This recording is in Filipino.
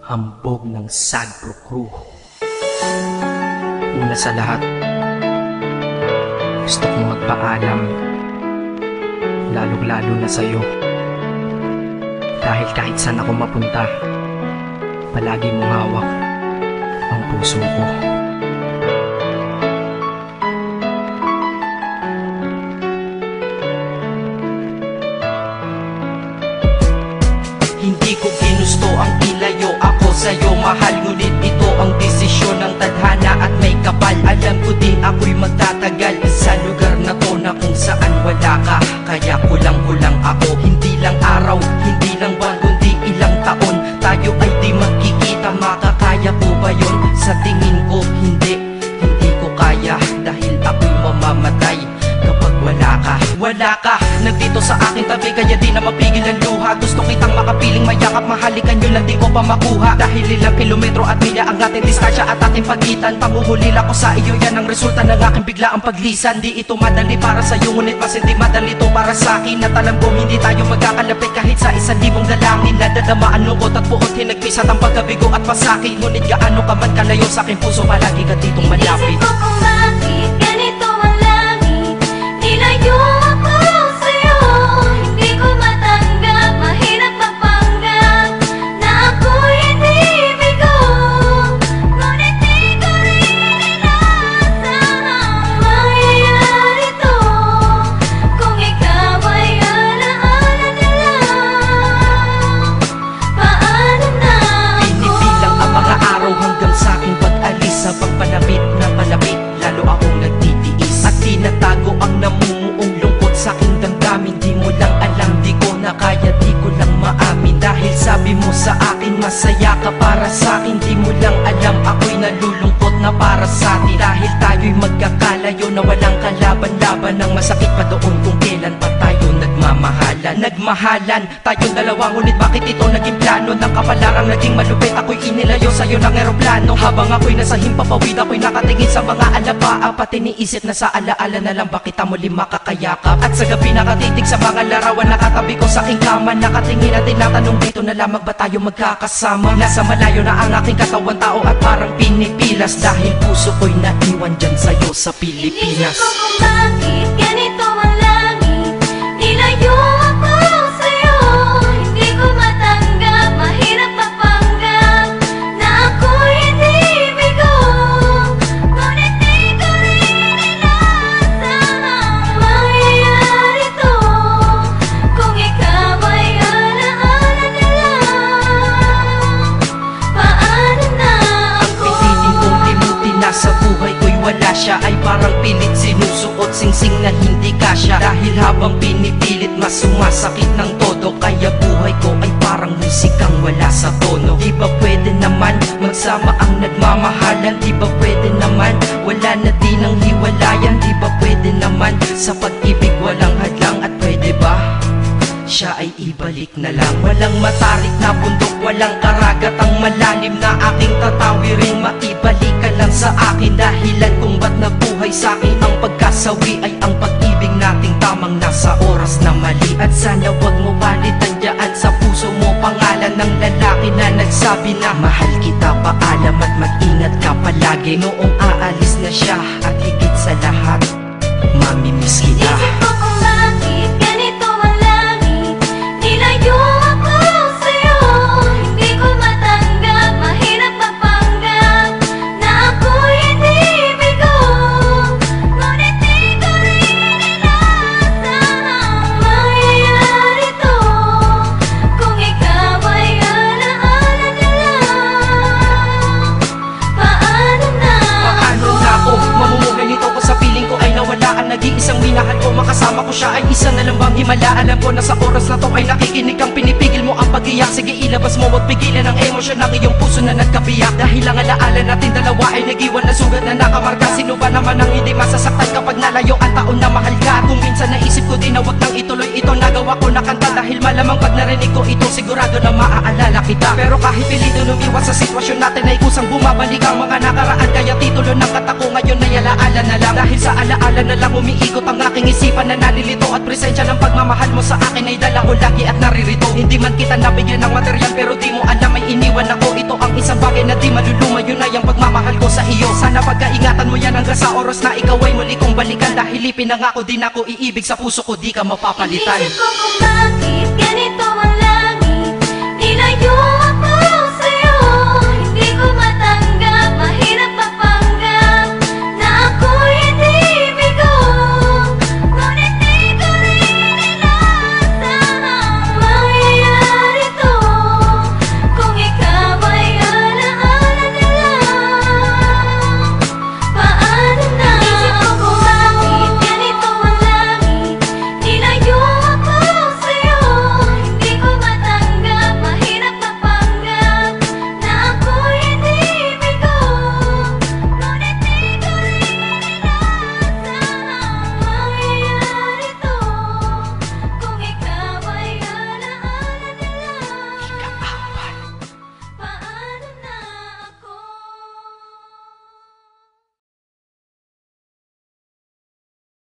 Hambog ng Sagpro Crew. Una sa lahat, gusto kong magpaalam, lalong-lalo na sa'yo. Dahil kahit saan ako mapunta, palagi mong hawak ang puso ko. Hindi ko ginusto ang ilayo ako sa'yo, mahal. Ngunit ito ang desisyon ng tadhana at may kapal. Alam ko di ako'y magtatagal sa lugar na to na kung saan wala ka. Kaya kulang-kulang ako, hindi lang araw, hindi lang buwan, kundi ilang taon. Tayo ay di magkikita, makakaya ko ba yun? Sa tingin ko hindi ko kaya. Dahil ako'y mamamatay kapag wala ka. Wala ka, nandito sa aking tabi, kaya di na mapigil ang luha. Gusto kitang makapiling, mayakap, mahalikan yun lang di ko pa makuha. Dahil ilang kilometro at milya ang ating distansya at ating pagitan. Panguhulila ko sa iyo, yan ang resulta ng aking biglaang paglisan. Di ito madali para sa'yo, ngunit mas hindi madali to para sa'kin. At alam ko hindi tayo magkakalapit kahit sa 1,000 dalangin. Nadadama ang lungkot at buot, hinagpisat ang pagkabigo at pasakit. Ngunit gaano ka man kalayo sa aking puso, palagi ka ditong malapit. Inisip ko kung bakit ganito ang langit. Nilayo ako sa'yo, hindi ko matanggap. Mahirap mapanggap na ako'y hindi bigo. Ngunit di ko rin inaasahang mangyayari to. Kung ikaw ay alaala na lang, paano na ako? Pinipilang ang mga araw hanggang sa aking pag-alis. Sa pagpalapit na palapit, lalo akong nagtitiis. At tinatago ang namumuong lungkot sa aking damdamin. Di mo lang alam, di ko na kaya, di ko lang maamin. Dahil sabi mo sa akin, masaya ka para sa akin. Di mo lang alam, ako'y nalulungkot na para sa atin. Dahil tayo'y magkakalayo na walang kalaban-laban. Ang masakit pa doon kung kailan pa tayo nagmamahalan. Nagmahalan tayong dalawa, ngunit bakit ito naging plano? Ng kapalarang naging malupit, ako'y inilayo sa'yo ng eroplano. Habang ako'y nasa himpapawid, ako'y nakatingin sa mga alabaa. Pati niisip na sa alaala na lang bakit kita muli makakayakap. At sa gabi nakatitig sa mga larawan, nakatabi ko sa aking kama. Nakatingin at tinatanong, dito na lamang ba tayo magkakasama? Nasa malayo na ang aking katawan, tao at parang pinipilas. Dahil puso ko'y naiwan dyan sa'yo sa Pilipinas. Inisip ko kung bakit ganito ang langit. Nilayo ako sa'yo, hindi ko matanggap. Mahirap mapanggap na ako'y hindi bigo. Ngunit di ko rin inaasahang mangyayari to. Kung ikaw ay alaala na lang, paano na ako? Pilitin kong limutin na sa buhay ko'y wala siya. Ay parang pilit sinusuot, singsing na hindi kasya. Dahil habang pinipilit, mas sumasakit ng todo. Kaya buhay ko ay parang musikang wala sa tono. Di ba pwede naman magsama ang nagmamahalan? Di ba pwede naman wala na din ang hiwalayan? Di ba pwede naman sa pag-ibig walang hadlang? At pwede ba siya ay ibalik na lang? Walang matarik na bundok, walang karagat ang malalim na aking tatawirin. Maibalik ka lang sa akin, dahilan kung ba't nabuhay sa akin ang pagkasawi ay ang pag-ibig nating tamang nasa oras na mali. At sana wag mo palitan dyan sa puso mo pangalan ng lalaki na nagsabi na mahal kita, paalam at mag-ingat ka palagi. Noong aalis na siya at higit sa lahat, mamimiss kita. Inisip ko kung bakit ganito ang langit. Nilayo ako sa'yo, hindi ko matanggap. Mahirap mapanggap na ako'y hindi bigo. Ngunit di ko rin inaasahang mangyayari to. Kung ikaw ay alaala na lang, paano na Paano na ako mamumuhay nito ko sa piling ko ay nawala ang nag-iisang minahal ko? Makasama ko siya ay isa na lang bang himala? Alam ko na sa oras na to ay nakikinig kang pinipigil mo ang pag-iyak. Sige ilabas mo, wag pigilan ang emosyon ng iyong puso na nagkabiyak. Dahil ang alaala natin dalawa ay nag-iwan na sugat na nakamarka. Sino ba naman ang hindi masasaktan kapag nalayo ang taon na mahal ka? Kung minsan naisip ko din na wag nang ituloy ito, nagawa ko na kanta. Dahil malamang pag narinig ko ito, sigurado na maaalala kita. Pero kahit pilito lumiwas sa sitwasyon natin ay kusang bumabalik ang mga nakaraan. Kaya titulo ng kata ko ngayon ay alaala na lang. Dahil sa alaala na lang umiikot ang aking isipan na nalilito. At presensya ng pagmamahal mo sa akin ay dala ko lagi at naririto. Hindi man kita nabigyan ng material pero di mo alam ay iniwan ako. Ito hanggang sa oras na ikaw ay muli kong balikan. Dahil ipinangako din ako iibig sa puso ko, di ka mapapalitan. Inisip ko kung bakit ganito